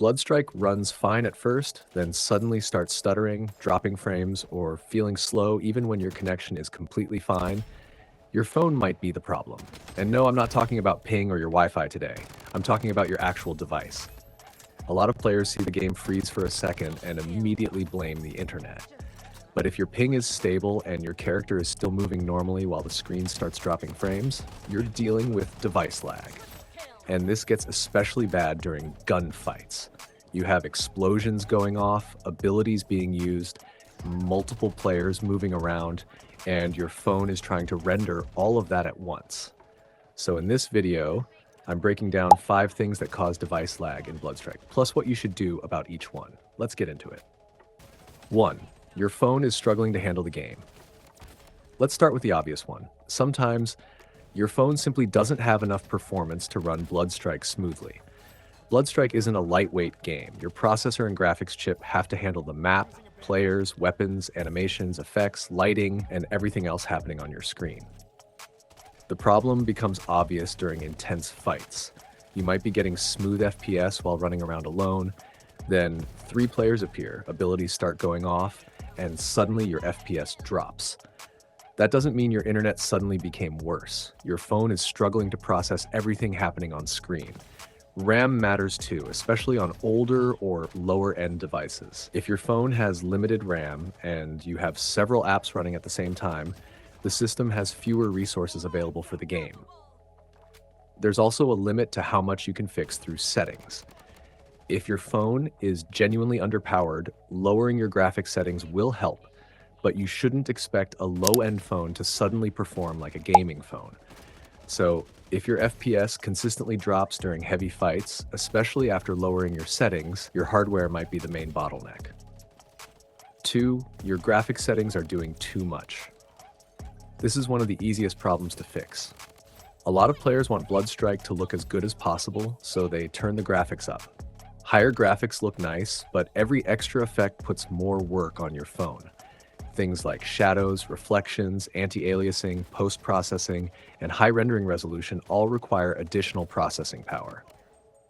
Bloodstrike runs fine at first, then suddenly starts stuttering, dropping frames, or feeling slow even when your connection is completely fine. Your phone might be the problem. And no, I'm not talking about ping or your Wi-Fi today. I'm talking about your actual device. A lot of players see the game freeze for a second and immediately blame the internet. But if your ping is stable and your character is still moving normally while the screen starts dropping frames, you're dealing with device lag. And this gets especially bad during gunfights. You have explosions going off, abilities being used, multiple players moving around, and your phone is trying to render all of that at once. So in this video, I'm breaking down 5 things that cause device lag in Bloodstrike, plus what you should do about each one. Let's get into it. 1. Your phone is struggling to handle the game. Let's start with the obvious one. Sometimes your phone simply doesn't have enough performance to run Bloodstrike smoothly. Bloodstrike isn't a lightweight game. Your processor and graphics chip have to handle the map, players, weapons, animations, effects, lighting, and everything else happening on your screen. The problem becomes obvious during intense fights. You might be getting smooth FPS while running around alone, then 3 players appear, abilities start going off, and suddenly your FPS drops. That doesn't mean your internet suddenly became worse. Your phone is struggling to process everything happening on screen. RAM matters too, especially on older or lower-end devices. If your phone has limited RAM and you have several apps running at the same time, the system has fewer resources available for the game. There's also a limit to how much you can fix through settings. If your phone is genuinely underpowered, lowering your graphics settings will help, but you shouldn't expect a low-end phone to suddenly perform like a gaming phone. So, if your FPS consistently drops during heavy fights, especially after lowering your settings, your hardware might be the main bottleneck. 2. Your graphics settings are doing too much. This is one of the easiest problems to fix. A lot of players want Bloodstrike to look as good as possible, so they turn the graphics up. Higher graphics look nice, but every extra effect puts more work on your phone. Things like shadows, reflections, anti-aliasing, post-processing, and high rendering resolution all require additional processing power.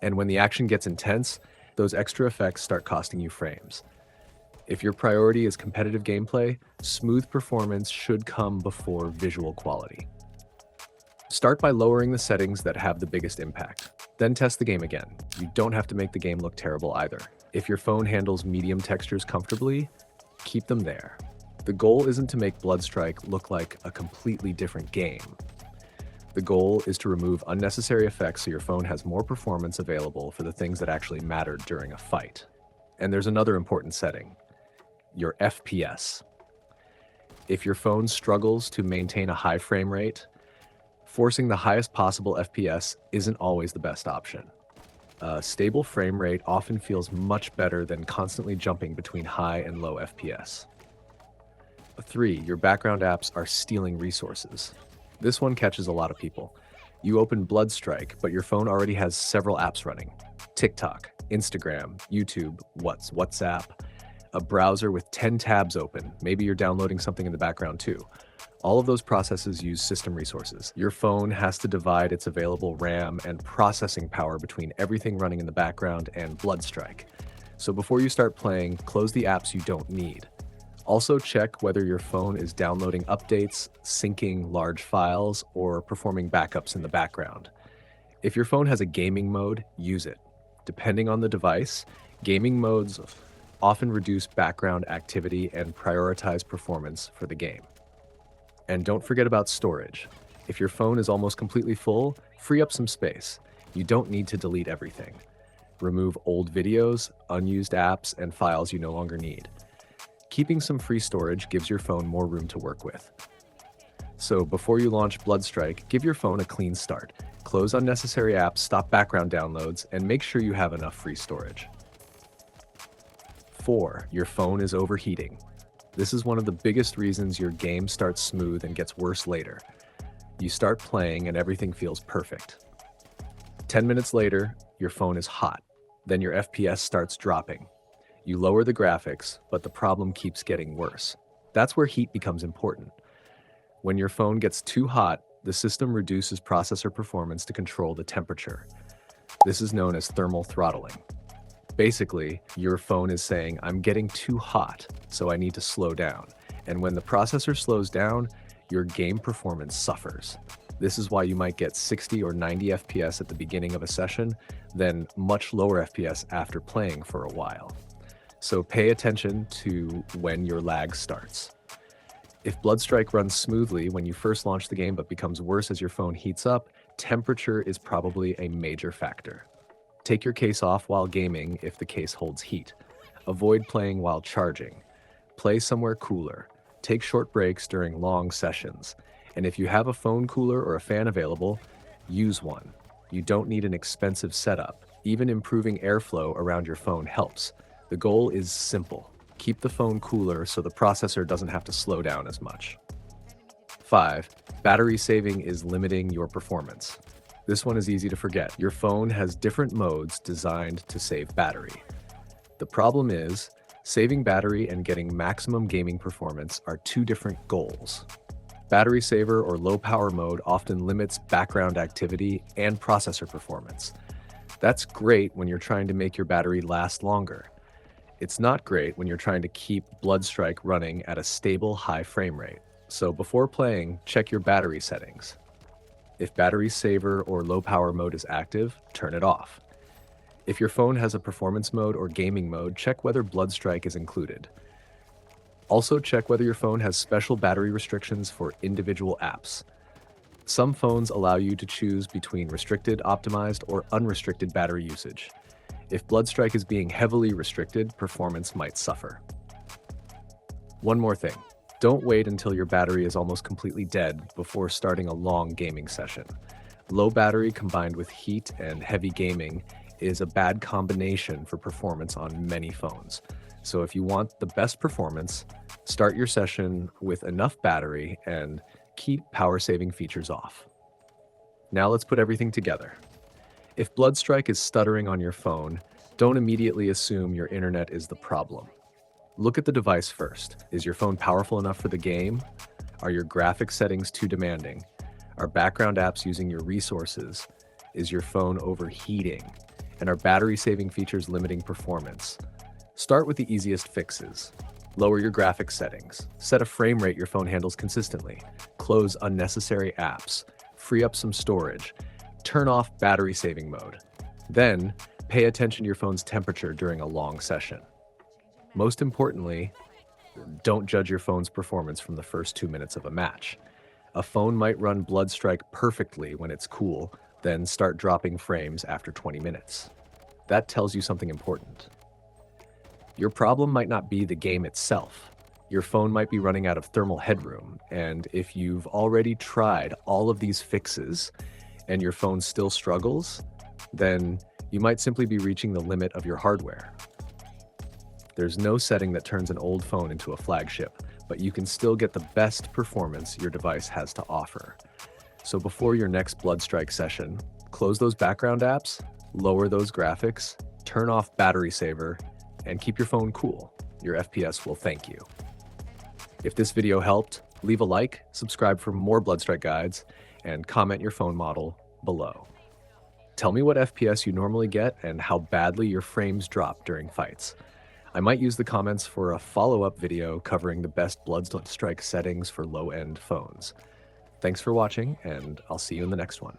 And when the action gets intense, those extra effects start costing you frames. If your priority is competitive gameplay, smooth performance should come before visual quality. Start by lowering the settings that have the biggest impact. Then test the game again. You don't have to make the game look terrible either. If your phone handles medium textures comfortably, keep them there. The goal isn't to make Bloodstrike look like a completely different game. The goal is to remove unnecessary effects so your phone has more performance available for the things that actually matter during a fight. And there's another important setting: your FPS. If your phone struggles to maintain a high frame rate, forcing the highest possible FPS isn't always the best option. A stable frame rate often feels much better than constantly jumping between high and low FPS. 3. Your background apps are stealing resources. This one catches a lot of people. You open Bloodstrike, but your phone already has several apps running: TikTok, Instagram, YouTube, WhatsApp, a browser with 10 tabs open. Maybe you're downloading something in the background too. All of those processes use system resources. Your phone has to divide its available RAM and processing power between everything running in the background and Bloodstrike. So before you start playing, close the apps you don't need. Also check whether your phone is downloading updates, syncing large files, or performing backups in the background. If your phone has a gaming mode, use it. Depending on the device, gaming modes often reduce background activity and prioritize performance for the game. And don't forget about storage. If your phone is almost completely full, free up some space. You don't need to delete everything. Remove old videos, unused apps, and files you no longer need. Keeping some free storage gives your phone more room to work with. So before you launch Bloodstrike, give your phone a clean start. Close unnecessary apps, stop background downloads, and make sure you have enough free storage. 4. Your phone is overheating. This is one of the biggest reasons your game starts smooth and gets worse later. You start playing and everything feels perfect. 10 minutes later, your phone is hot. Then your FPS starts dropping. You lower the graphics, but the problem keeps getting worse. That's where heat becomes important. When your phone gets too hot, the system reduces processor performance to control the temperature. This is known as thermal throttling. Basically, your phone is saying, I'm getting too hot, so I need to slow down. And when the processor slows down, your game performance suffers. This is why you might get 60 or 90 FPS at the beginning of a session, then much lower FPS after playing for a while. So pay attention to when your lag starts. If Bloodstrike runs smoothly when you first launch the game but becomes worse as your phone heats up, temperature is probably a major factor. Take your case off while gaming if the case holds heat. Avoid playing while charging. Play somewhere cooler. Take short breaks during long sessions. And if you have a phone cooler or a fan available, use one. You don't need an expensive setup. Even improving airflow around your phone helps. The goal is simple. Keep the phone cooler so the processor doesn't have to slow down as much. 5. Battery saving is limiting your performance. This one is easy to forget. Your phone has different modes designed to save battery. The problem is, saving battery and getting maximum gaming performance are two different goals. Battery saver or low power mode often limits background activity and processor performance. That's great when you're trying to make your battery last longer. It's not great when you're trying to keep Bloodstrike running at a stable high frame rate. So before playing, check your battery settings. If battery saver or low power mode is active, turn it off. If your phone has a performance mode or gaming mode, check whether Bloodstrike is included. Also check whether your phone has special battery restrictions for individual apps. Some phones allow you to choose between restricted, optimized, or unrestricted battery usage. If Bloodstrike is being heavily restricted, performance might suffer. One more thing. Don't wait until your battery is almost completely dead before starting a long gaming session. Low battery combined with heat and heavy gaming is a bad combination for performance on many phones. So if you want the best performance, start your session with enough battery and keep power-saving features off. Now let's put everything together. If Bloodstrike is stuttering on your phone, don't immediately assume your internet is the problem. Look at the device first. Is your phone powerful enough for the game? Are your graphics settings too demanding? Are background apps using your resources? Is your phone overheating? And are battery-saving features limiting performance? Start with the easiest fixes. Lower your graphics settings. Set a frame rate your phone handles consistently. Close unnecessary apps. Free up some storage. Turn off battery-saving mode. Then, pay attention to your phone's temperature during a long session. Most importantly, don't judge your phone's performance from the first 2 minutes of a match. A phone might run Bloodstrike perfectly when it's cool, then start dropping frames after 20 minutes. That tells you something important. Your problem might not be the game itself. Your phone might be running out of thermal headroom, and if you've already tried all of these fixes and your phone still struggles, then you might simply be reaching the limit of your hardware. There's no setting that turns an old phone into a flagship, but you can still get the best performance your device has to offer. So before your next Bloodstrike session, close those background apps, lower those graphics, turn off battery saver, and keep your phone cool. Your FPS will thank you. If this video helped, leave a like, subscribe for more Bloodstrike guides, and comment your phone model below. Tell me what FPS you normally get and how badly your frames drop during fights. I might use the comments for a follow-up video covering the best Bloodstrike settings for low-end phones. Thanks for watching, and I'll see you in the next one.